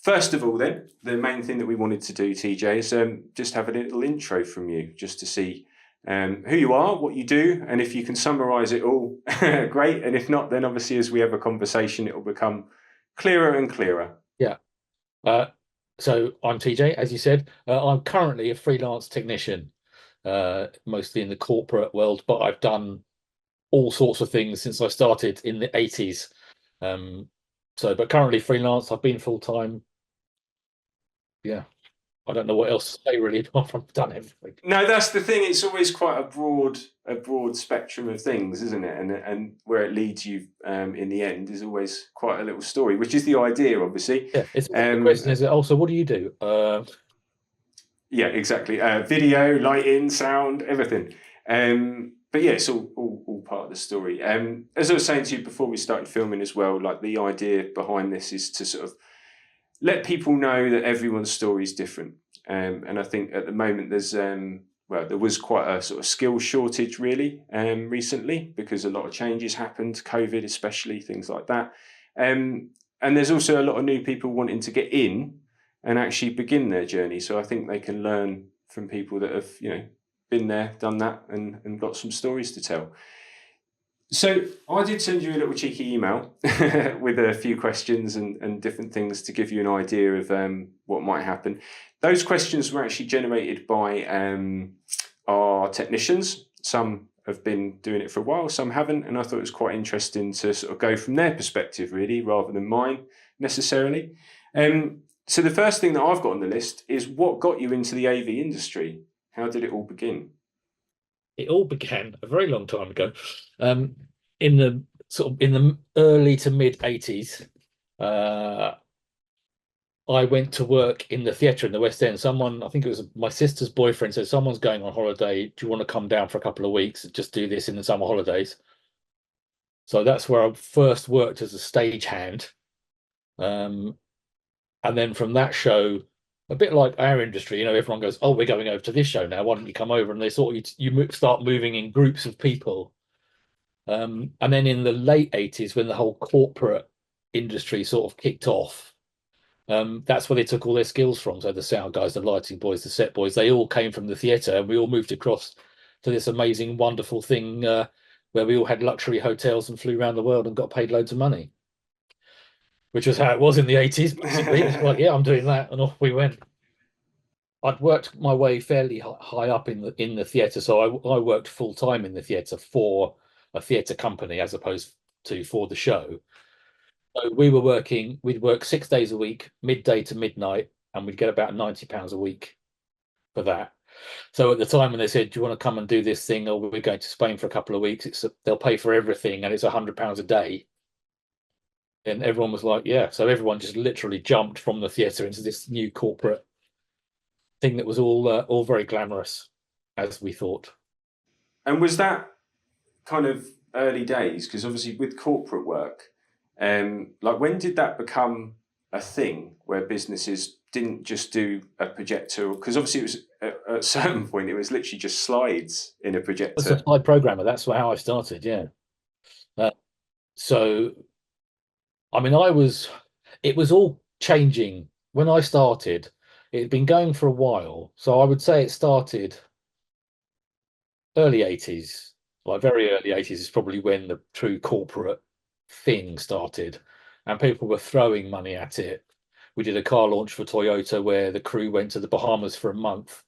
First of all, then, the main thing that we wanted to do, TJ, is just have a little intro from you, just to see who you are, what you do, and if you can summarise it all, great. And if not, then obviously as we have a conversation, it will become clearer and clearer. Yeah. So I'm TJ, as you said. I'm currently a freelance technician, mostly in the corporate world, but I've done all sorts of things since I started in the 80s. But currently freelance. I've been full-time. Yeah. I don't know what else to say really, apart from I've done everything. No, that's the thing. It's always quite a broad spectrum of things, isn't it? And where it leads you in the end is always quite a little story, which is the idea, obviously. Yeah, it's the question is also, what do you do? Yeah, exactly. Video, lighting, sound, everything. But yeah, it's all part of the story. As I was saying to you before we started filming as well, like the idea behind this is to sort of let people know that everyone's story is different. And I think at the moment there's there was quite a sort of skill shortage really recently, because a lot of changes happened, COVID especially, things like that. And there's also a lot of new people wanting to get in and actually begin their journey. So I think they can learn from people that have, been there, done that, and got some stories to tell. So I did send you a little cheeky email with a few questions and different things to give you an idea of what might happen. Those questions were actually generated by our technicians. Some have been doing it for a while, some haven't, and I thought it was quite interesting to sort of go from their perspective really, rather than mine necessarily. So the first thing that I've got on the list is, what got you into the AV industry? How did it all begin? It all began a very long time ago, in the early to mid 80s. I went to work in the theatre in the West End. Someone, I think it was my sister's boyfriend, said, someone's going on holiday. Do you want to come down for a couple of weeks and just do this in the summer holidays? So that's where I first worked as a stagehand. And then from that show, a bit like our industry, everyone goes, oh, we're going over to this show now. Why don't you come over? And they sort of, you start moving in groups of people. And then in the late 80s, when the whole corporate industry sort of kicked off, that's where they took all their skills from. So the sound guys, the lighting boys, the set boys, they all came from the theatre, and we all moved across to this amazing, wonderful thing where we all had luxury hotels and flew around the world and got paid loads of money, which was how it was in the 80s. Basically, it's like, yeah, I'm doing that, and off we went. I'd worked my way fairly high up in the theatre, so I worked full time in the theatre for a theatre company as opposed to for the show. So we'd work 6 days a week, midday to midnight, and we'd get about £90 a week for that. So at the time when they said, do you want to come and do this thing, or we're going to Spain for a couple of weeks, they'll pay for everything, and it's £100 a day. And everyone was like, yeah. So everyone just literally jumped from the theatre into this new corporate thing that was all very glamorous, as we thought. And was that kind of early days? Because obviously with corporate work, like when did that become a thing where businesses didn't just do a projector? Because obviously it was at a certain point, it was literally just slides in a projector. As a slide programmer, that's how I started. Yeah. So, I mean, it was all changing when I started. It had been going for a while, so I would say it started early 80s. Like very early 80s is probably when the true corporate thing started, and people were throwing money at it. We did a car launch for Toyota where the crew went to the Bahamas for a month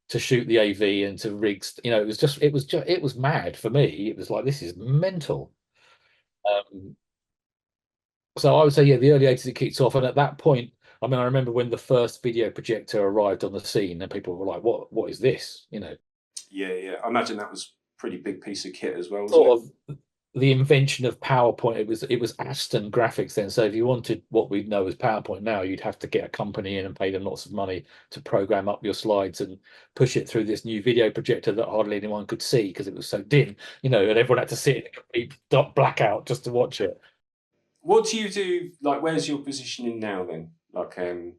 to shoot the AV and to rigs. It was mad for me. It was like, this is mental. So I would say, yeah, the early 80s it kicked off, and at that point, I mean, I remember when the first video projector arrived on the scene, and people were like, "What is this?" Yeah. I imagine that was a pretty big piece of kit as well. Sort of the invention of PowerPoint. It was Aston Graphics then. So if you wanted what we know as PowerPoint now, you'd have to get a company in and pay them lots of money to program up your slides and push it through this new video projector that hardly anyone could see because it was so dim, and everyone had to sit in a complete blackout just to watch it. What do you do? Like, where's your positioning now then? Like, are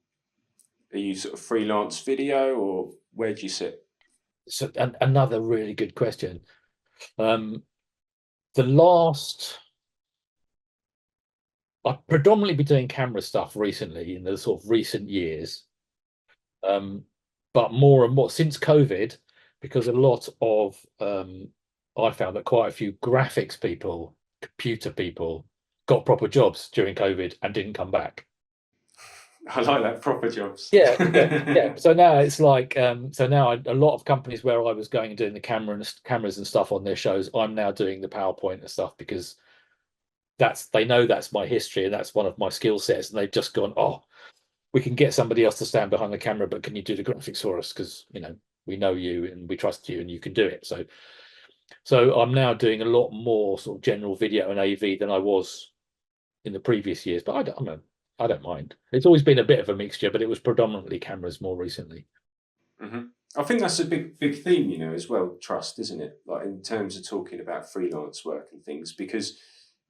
you sort of freelance video, or where do you sit? So another really good question. The last I've predominantly been doing camera stuff recently in the sort of recent years. But more and more since COVID, because a lot of I found that quite a few graphics people, computer people got proper jobs during COVID and didn't come back. I like that, proper jobs. Yeah. So now it's like, so now a lot of companies where I was going and doing the cameras and stuff on their shows, I'm now doing the PowerPoint and stuff because they know that's my history and that's one of my skill sets, and they've just gone, oh, we can get somebody else to stand behind the camera, but can you do the graphics for us? Because we know you and we trust you and you can do it. So I'm now doing a lot more sort of general video and AV than I was in the previous years. But I don't mind. It's always been a bit of a mixture, but it was predominantly cameras more recently. Mm-hmm. I think that's a big theme, as well, trust, isn't it? Like in terms of talking about freelance work and things, because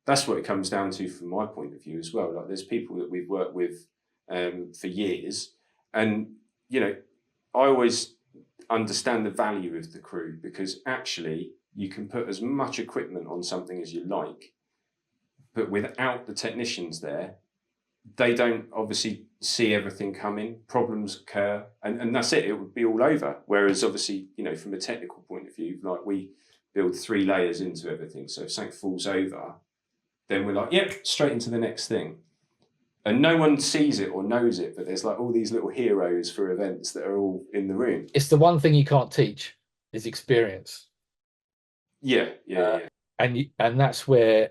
that's what it comes down to from my point of view as well. Like there's people that we've worked with for years, and I always understand the value of the crew, because actually you can put as much equipment on something as you like, but without the technicians there, they don't obviously see everything coming, problems occur, and that's it would be all over. Whereas obviously, from a technical point of view, like we build 3 layers into everything, so if something falls over, then we're like, yep, straight into the next thing. And no one sees it or knows it, but there's like all these little heroes for events that are all in the room. It's the one thing you can't teach is experience. Yeah. And that's where,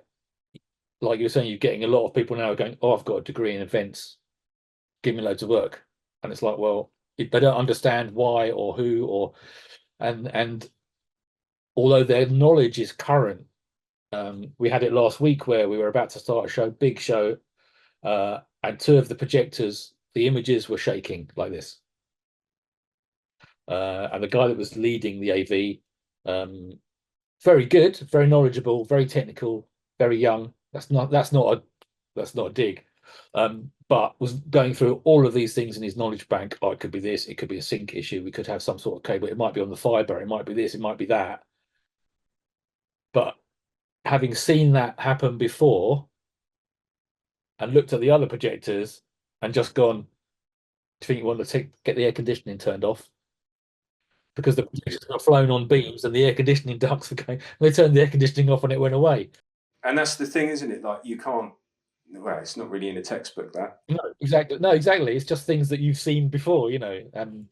like you were saying, you're getting a lot of people now going, oh, I've got a degree in events, give me loads of work. And it's like, well, they don't understand why or who and although their knowledge is current, we had it last week where we were about to start a show, big show, and 2 of the projectors, the images were shaking like this. And the guy that was leading the AV, very good, very knowledgeable, very technical, very young. That's not a dig. But was going through all of these things in his knowledge bank. Oh, it could be this, it could be a sync issue, we could have some sort of cable, it might be on the fiber, it might be this, it might be that. But having seen that happen before and looked at the other projectors and just gone, do you think you want to get the air conditioning turned off? Because the projectors got flown on beams and the air conditioning ducts were going, they turned the air conditioning off and it went away. And that's the thing, isn't it? Like you can't, well, it's not really in a textbook, that. No, exactly. It's just things that you've seen before, and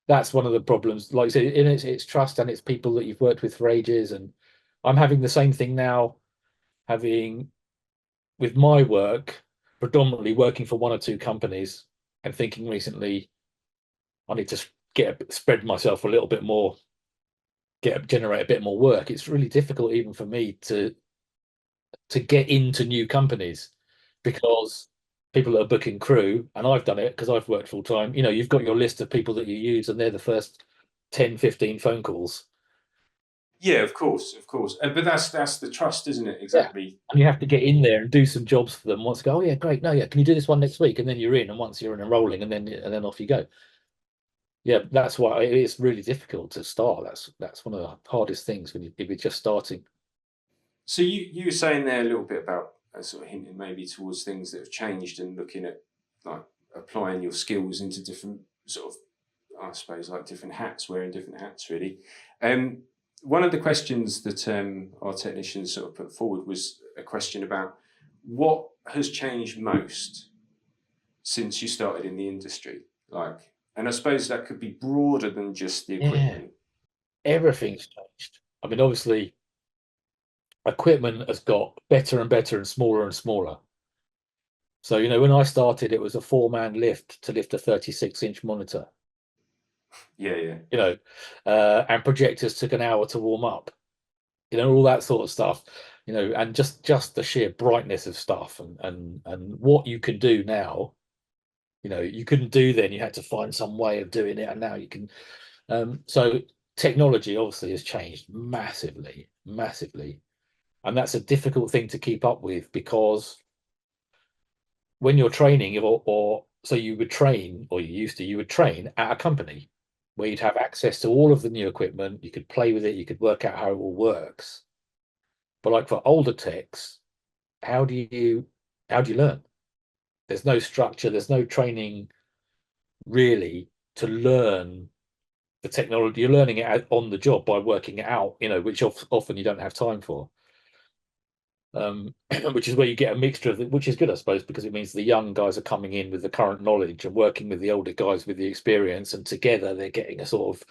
that's one of the problems. Like I said, it's trust, and it's people that you've worked with for ages. And I'm having the same thing now, having with my work, predominantly working for 1 or 2 companies, and thinking recently, I need to spread myself a little bit more, generate a bit more work. It's really difficult even for me to get into new companies, because people are booking crew, and I've done it because I've worked full time. You've got your list of people that you use, and they're the first 10, 15 phone calls. Yeah, of course. But that's the trust, isn't it? Exactly. Yeah. And you have to get in there and do some jobs for them. Once go, oh yeah, great. No, yeah, can you do this one next week? And then you're in, and once you're in and rolling, and then off you go. Yeah, that's why it's really difficult to start. That's one of the hardest things if you're just starting. So you were saying there a little bit about sort of hinting maybe towards things that have changed, and looking at like applying your skills into different sort of, I suppose, like different hats, wearing different hats, really. One of the questions that our technicians sort of put forward was a question about what has changed most since you started in the industry, and I suppose that could be broader than just the equipment. Yeah. Everything's changed. I mean, obviously, equipment has got better and better and smaller. So, when I started, it was a 4-man lift to lift a 36-inch monitor. Yeah. And projectors took an hour to warm up. All that sort of stuff. And just the sheer brightness of stuff and what you can do now. You couldn't do then. You had to find some way of doing it, and now you can. So technology obviously has changed massively, and that's a difficult thing to keep up with, because when you're training, or so you would train, or you would train at a company where you'd have access to all of the new equipment, you could play with it, you could work out how it all works. But like for older techs, how do you how do you learn? There's no structure, there's no training really to learn the technology. You're learning it on the job by working it out, which often you don't have time for. Which is where you get a mixture of it, which is good, I suppose, because it means the young guys are coming in with the current knowledge and working with the older guys with the experience, and together they're getting a sort of,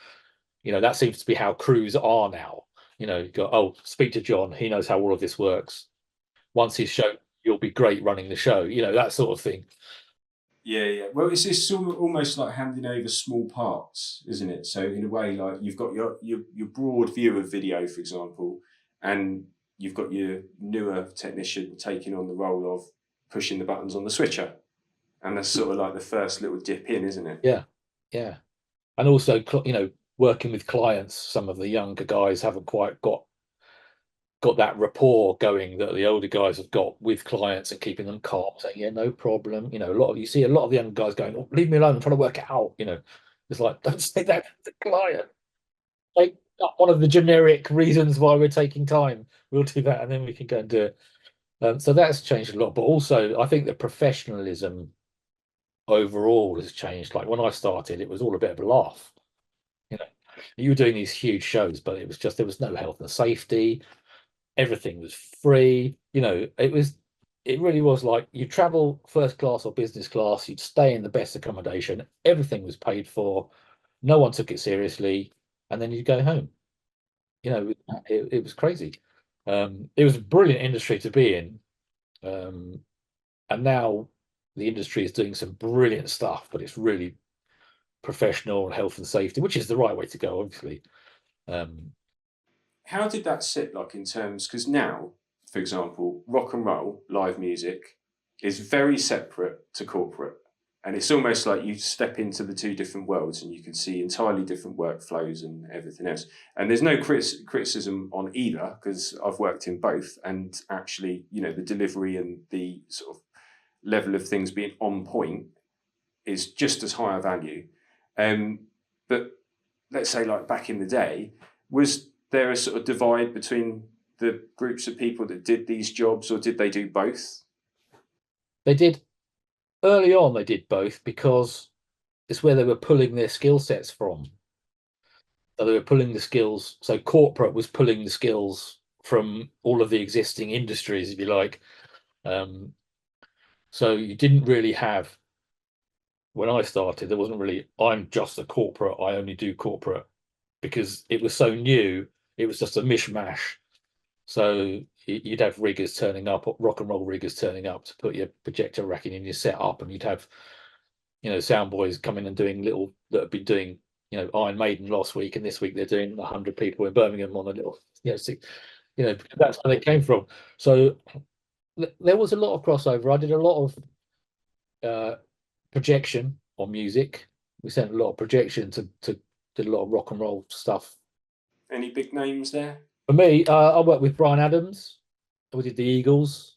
that seems to be how crews are now. You go, oh, speak to John, he knows how all of this works. Once he's shown, you'll be great running the show, that sort of thing. Yeah, yeah. Well, it's sort of almost like handing over small parts, isn't it? So in a way, like you've got your broad view of video, for example, and you've got your newer technician taking on the role of pushing the buttons on the switcher, and that's sort of like the first little dip in, isn't it? Yeah, yeah. And also, working with clients, some of the younger guys haven't quite got that rapport going that the older guys have got with clients, and keeping them calm, saying, yeah, no problem. You see a lot of the young guys going, oh, leave me alone, I'm trying to work it out. It's like, don't say that to the client. Like, one of the generic reasons why we're taking time, we'll do that and then we can go and do it. So that's changed a lot, but also I think the professionalism overall has changed. Like when I started, it was all a bit of a laugh. You were doing these huge shows, but it was just, there was no health and safety. Everything was free. It really was like you travel first class or business class, you'd stay in the best accommodation, everything was paid for, no one took it seriously, and then you'd go home. It was crazy. It was a brilliant industry to be in. And now the industry is doing some brilliant stuff, but it's really professional and health and safety, which is the right way to go, obviously. How did that sit like in terms? Because now, for example, rock and roll live music is very separate to corporate. And it's almost like you step into the two different worlds and you can see entirely different workflows and everything else. And there's no criticism on either, because I've worked in both. And actually, the delivery and the sort of level of things being on point is just as high a value. But let's say like back in the day, was there a sort of divide between the groups of people that did these jobs, or did they do both? They did. Early on, they did both because it's where they were pulling their skill sets from. So they were pulling the skills. So corporate was pulling the skills from all of the existing industries, if you like. So you didn't really have, when I started, there wasn't really, I'm just a corporate, I only do corporate, because it was so new, it was just a mishmash. So you'd have riggers turning up, rock and roll riggers turning up to put your projector racking in your setup, and you'd have, sound boys coming and doing that have been doing, Iron Maiden last week, and this week they're doing 100 people in Birmingham on a little, that's where they came from. So there was a lot of crossover. I did a lot of projection on music. We sent a lot of projection to did a lot of rock and roll stuff. Any big names there? For me, I worked with Bryan Adams. We did the Eagles.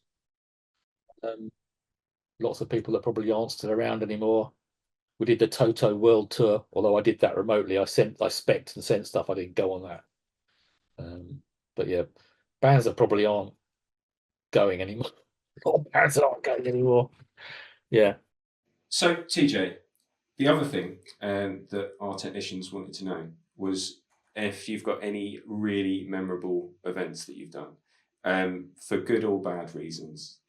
Lots of people that probably aren't still around anymore. We did the Toto World Tour, although I did that remotely. I spec'd and sent stuff. I didn't go on that. But yeah, bands that probably aren't going anymore. A lot of bands that aren't going anymore. Yeah. So TJ, the other thing that our technicians wanted to know was if you've got any really memorable events that you've done, for good or bad reasons.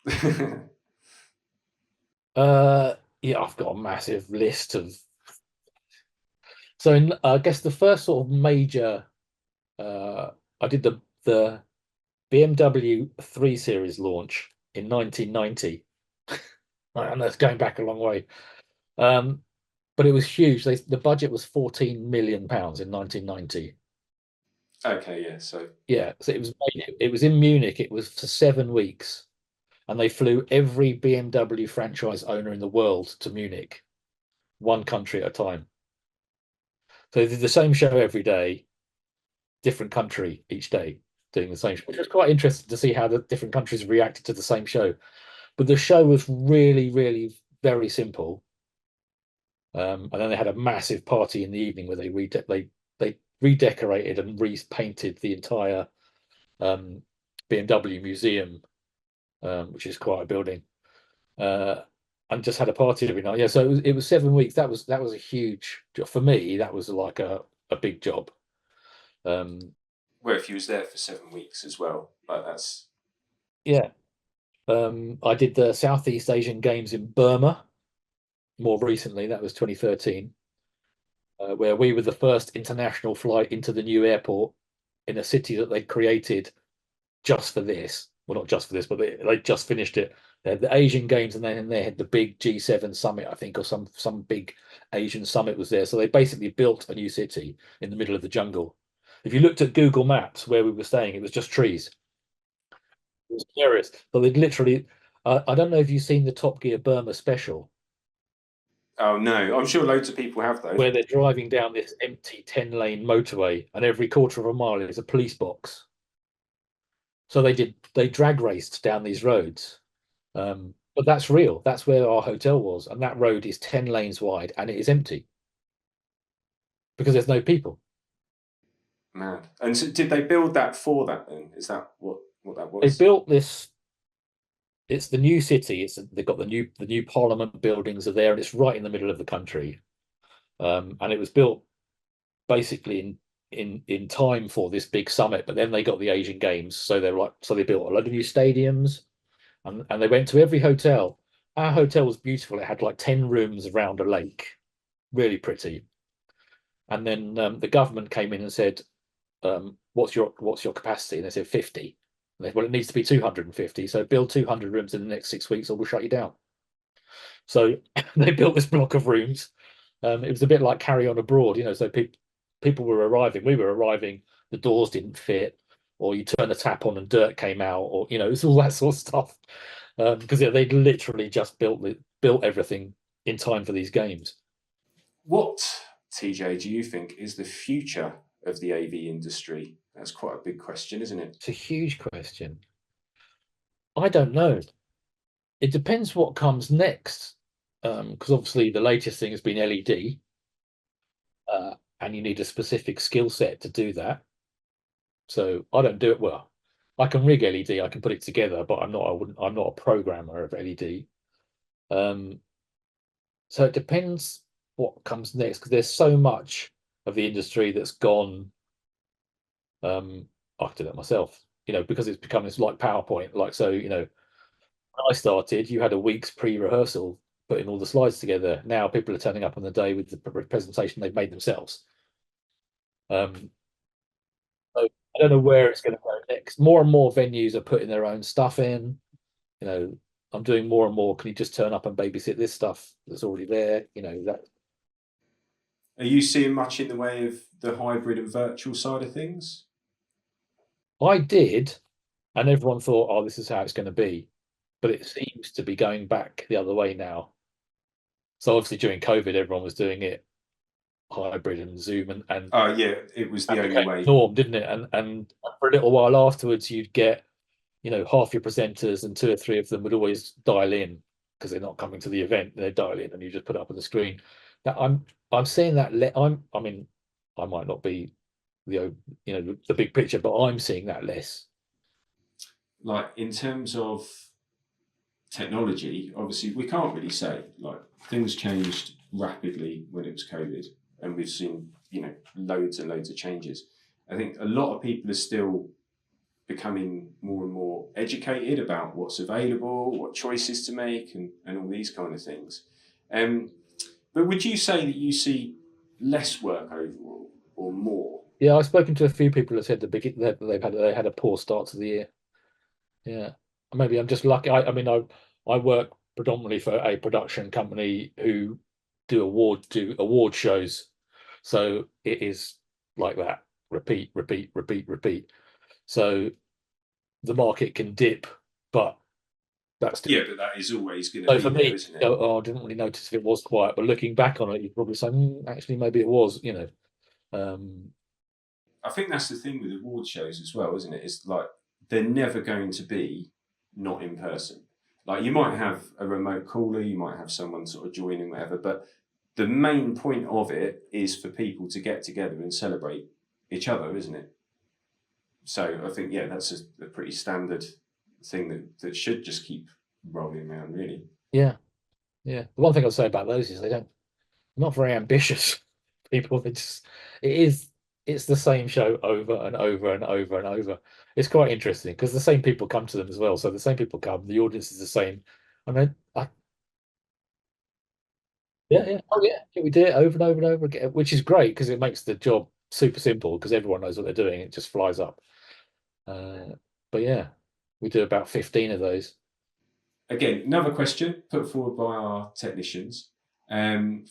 Yeah, I've got a massive list of. So I guess the first sort of major, I did the BMW 3 Series launch in 1990, and that's going back a long way. But it was huge. The budget was £14 million in 1990. Okay, yeah. So it was in Munich. It was for 7 weeks, and they flew every BMW franchise owner in the world to Munich, one country at a time. So they did the same show every day, different country each day, doing the same show, which was quite interesting to see how the different countries reacted to the same show. But the show was really, really very simple. And then they had a massive party in the evening where they redecorated and repainted the entire BMW museum, which is quite a building. and just had a party every night. Yeah, so it was 7 weeks. That was a huge for me. That was like a big job. Well, if you was there for 7 weeks as well, like that's Yeah. I did the Southeast Asian Games in Burma more recently. That was 2013, where we were the first international flight into the new airport in a city that they'd created just for this. Well, not just for this, but they just finished it. They had the Asian Games, and then they had the big G7 summit, I think, or some big Asian summit was there. So they basically built a new city in the middle of the jungle. If you looked at Google Maps where we were staying, it was just trees. It was hilarious. So they'd literally, I don't know if you've seen the Top Gear Burma special, oh no, I'm sure loads of people have though. where they're driving down this empty 10-lane motorway, and every quarter of a mile is a police box. So they drag raced down these roads. But that's real. That's where our hotel was, and that road is 10 lanes wide, and it is empty because there's no people. Mad. And so did they build that for that then? Is that what that They was? built this. It's the new city. They've got the new Parliament buildings are there, and it's right in the middle of the country. And it was built basically in time for this big summit. But then they got the Asian Games, so they built a lot of new stadiums, and they went to every hotel. Our hotel was beautiful. It had like 10 rooms around a lake, really pretty. And then the government came in and said, what's your capacity? And they said 50. And they said, well, it needs to be 250. So build 200 rooms in the next 6 weeks, or we'll shut you down. So they built this block of rooms. It was a bit like Carry On Abroad, So people were arriving. We were arriving. The doors didn't fit, or you turn the tap on and dirt came out, or it's all that sort of stuff. Because they'd literally just built everything in time for these games. What, TJ, do you think is the future of the AV industry? That's quite a big question, isn't it? It's a huge question. I don't know. It depends what comes next. Because obviously the latest thing has been LED, and you need a specific skill set to do that. So I don't do it well. I can rig LED, I can put it together, but I'm not a programmer of LED. So it depends what comes next, because there's so much of the industry that's gone. I do that myself, because it's become it's like PowerPoint. Like, so, when I started, you had a week's pre-rehearsal putting all the slides together. Now people are turning up on the day with the presentation they've made themselves. So I don't know where it's going to go next. More and more venues are putting their own stuff in. I'm doing more and more. Can you just turn up and babysit this stuff that's already there? That Are you seeing much in the way of the hybrid and virtual side of things? I did, and everyone thought, oh, this is how it's going to be. But it seems to be going back the other way now. So obviously during COVID, everyone was doing it hybrid and Zoom, and Oh yeah, it was the only became way. the norm, didn't it? And for a little while afterwards, you'd get, half your presenters and two or three of them would always dial in because they're not coming to the event. They dial in and you just put it up on the screen. Now I'm seeing that. I mean, I might not be the big picture, but I'm seeing that less. Like in terms of technology, obviously we can't really say, like, things changed rapidly when it was COVID, and we've seen loads and loads of changes. I think a lot of people are still becoming more and more educated about what's available, what choices to make, and all these kind of things. But would you say that you see less work overall or more? Yeah, I've spoken to a few people who said that they had a poor start to the year. Yeah, maybe I'm just lucky. I mean, I work predominantly for a production company who do award shows, so it is like that, repeat, repeat, repeat, repeat. So the market can dip, but that's Yeah, but that is always going to so be for there, me. isn't it? I didn't really notice if it was quiet, but looking back on it, you'd probably say, actually, maybe it was. Um, I think that's the thing with award shows as well, isn't it? It's like they're never going to be not in person. Like you might have a remote caller, you might have someone sort of joining, whatever, but the main point of it is for people to get together and celebrate each other, isn't it? So I think, yeah, that's a pretty standard thing that should just keep rolling around, really. Yeah, yeah. The one thing I'll say about those is not very ambitious people. It is, it's the same show over and over and over and over. It's quite interesting because the same people come to them as well. So the same people come, the audience is the same. I mean, yeah, yeah, oh yeah, we do it over and over and over again, which is great because it makes the job super simple because everyone knows what they're doing. It just flies up. Uh, but yeah, we do about 15 of those. Again, another question put forward by our technicians. Um,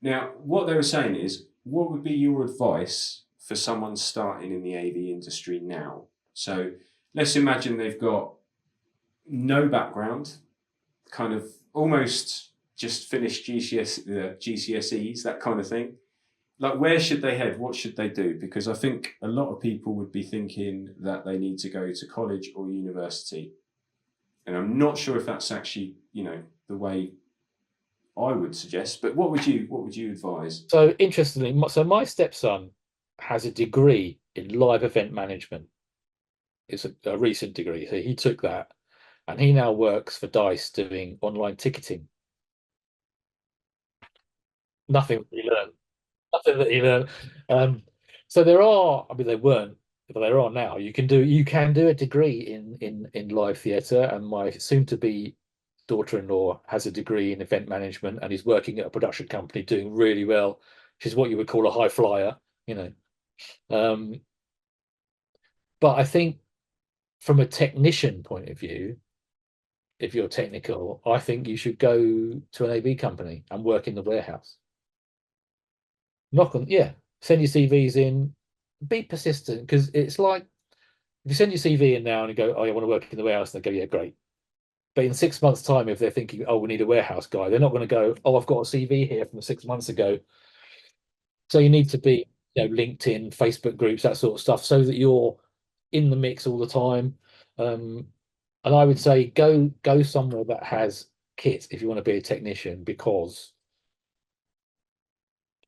Now, what they were saying is, what would be your advice for someone starting in the AV industry now? So let's imagine they've got no background, kind of almost just finished GCSEs, that kind of thing. Like, where should they head? What should they do? Because I think a lot of people would be thinking that they need to go to college or university. And I'm not sure if that's actually, the way I would suggest. But what would you advise? So interestingly, so my stepson has a degree in live event management. It's a recent degree. So he took that and he now works for Dice doing online ticketing. Nothing that he learned. Nothing that he learned. So there are, I mean, they weren't, but there are now. You can do a degree in live theatre, and my soon-to-be daughter-in-law has a degree in event management and is working at a production company doing really well, which is what you would call a high flyer, you know. Um, but I think from a technician point of view, if you're technical, I think you should go to an AV company and work in the warehouse. Knock on, yeah, send your CVs in, be persistent because it's like if you send your CV in now and you go, oh, I want to work in the warehouse, and they go, yeah, great. But in 6 months' time, if they're thinking, oh, we need a warehouse guy, they're not going to go, oh, I've got a CV here from 6 months ago. So you need to be, LinkedIn, Facebook groups, that sort of stuff, so that you're in the mix all the time. Um, and I would say go somewhere that has kit if you want to be a technician, because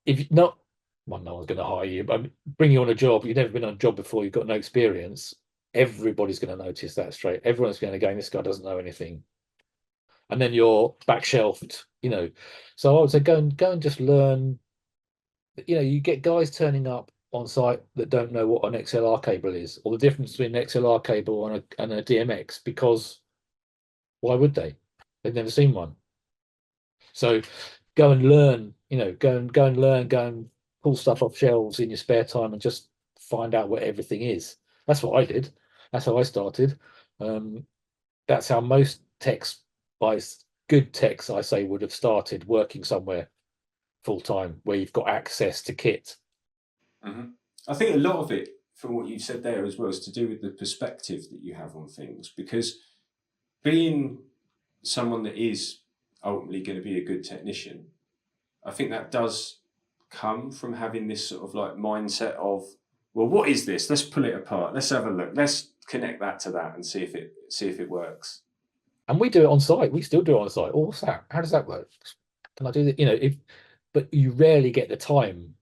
if you not, well, no one's going to hire you, but bring you on a job, you've never been on a job before, you've got no experience. Everybody's going to notice that straight. Everyone's going to go, this guy doesn't know anything, and then you're back shelved. So I would say go and just learn. You get guys turning up on site that don't know what an XLR cable is, or the difference between an XLR cable and a DMX, because why would they? They've never seen one. So go and learn, go and learn, go and pull stuff off shelves in your spare time and just find out what everything is. That's what I did. That's how I started. Um, that's how most techs, by good techs, I say, would have started working somewhere full time where you've got access to kit. Mm-hmm. I think a lot of it, from what you've said there as well, is to do with the perspective that you have on things. Because being someone that is ultimately going to be a good technician, I think that does come from having this sort of like mindset of, well, what is this? Let's pull it apart. Let's have a look. Let's connect that to that and see if it works. And we do it on site. We still do it on site. Oh, what's that? How does that work? Can I do that? But you rarely get the time,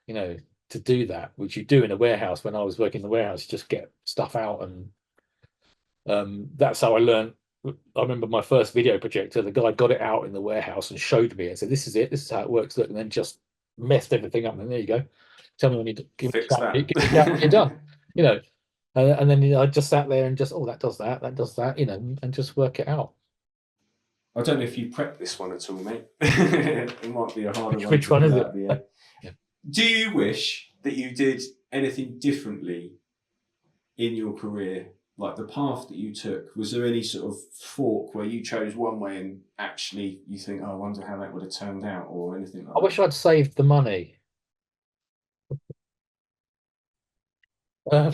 to do that, which you do in a warehouse. When I was working in the warehouse, you just get stuff out, and that's how I learned. I remember my first video projector. The guy got it out in the warehouse and showed me and said, "This is it. This is how it works." Look, and then just messed everything up. And there you go. Tell me when you give me Fix that. you're done. You know, and then I just sat there and just, oh, that does that, that does that, and just work it out. I don't know if you prepped this one at all, mate. It might be a harder one. Which one is it? Yeah. Do you wish that you did anything differently in your career? Like the path that you took, was there any sort of fork where you chose one way and actually you think, oh, I wonder how that would have turned out, or anything like I wish that? I'd saved the money. Uh,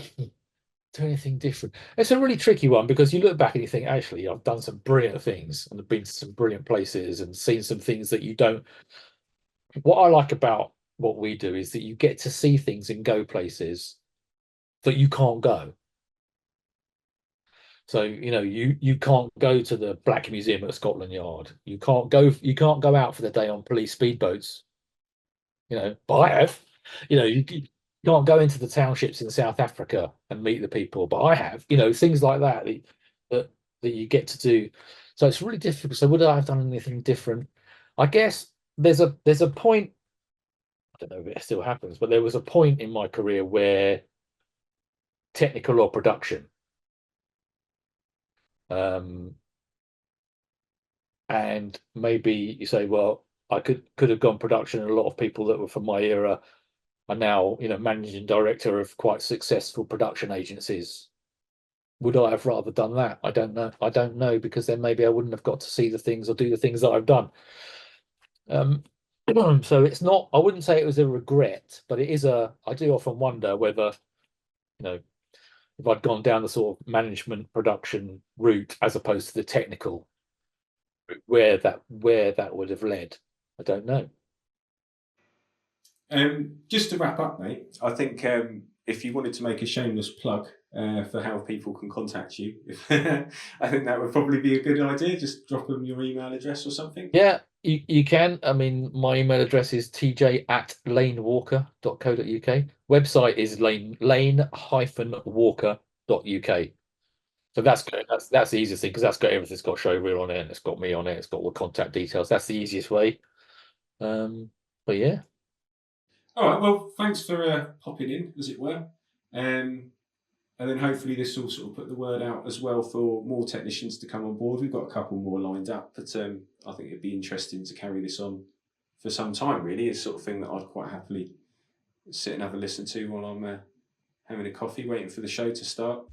do anything different. It's a really tricky one because you look back and you think, actually, I've done some brilliant things and I've been to some brilliant places and seen some things that you don't. What I like about what we do is that you get to see things and go places that you can't go. So, you can't go to the Black Museum at Scotland Yard. You can't go out for the day on police speedboats, but I have. You can't go into the townships in South Africa and meet the people, but I have, things like that that you get to do. So it's really difficult. So would I have done anything different? I guess there's a point. I don't know if it still happens, but there was a point in my career where technical or production, and maybe you say, well, I could have gone production, and a lot of people that were from my era are now, managing director of quite successful production agencies. Would I have rather done that? I don't know. I don't know, because then maybe I wouldn't have got to see the things or do the things that I've done. So it's not, I wouldn't say it was a regret, but I do often wonder whether, if I'd gone down the sort of management production route as opposed to the technical, where that would have led. I don't know. Just to wrap up, mate, I think if you wanted to make a shameless plug for how people can contact you, I think that would probably be a good idea. Just drop them your email address or something. Yeah, you can. I mean, my email address is tj@lanewalker.co.uk. Website is lane-walker.uk. So that's good. That's the easiest thing, because that's got everything. It's got showreel on it, and it's got me on it. It's got all the contact details. That's the easiest way. But yeah. All right. Well, thanks for popping in, as it were. And then hopefully this will sort of put the word out as well for more technicians to come on board. We've got a couple more lined up, but I think it'd be interesting to carry this on for some time, really. It's the sort of thing that I'd quite happily sit and have a listen to while I'm having a coffee, waiting for the show to start.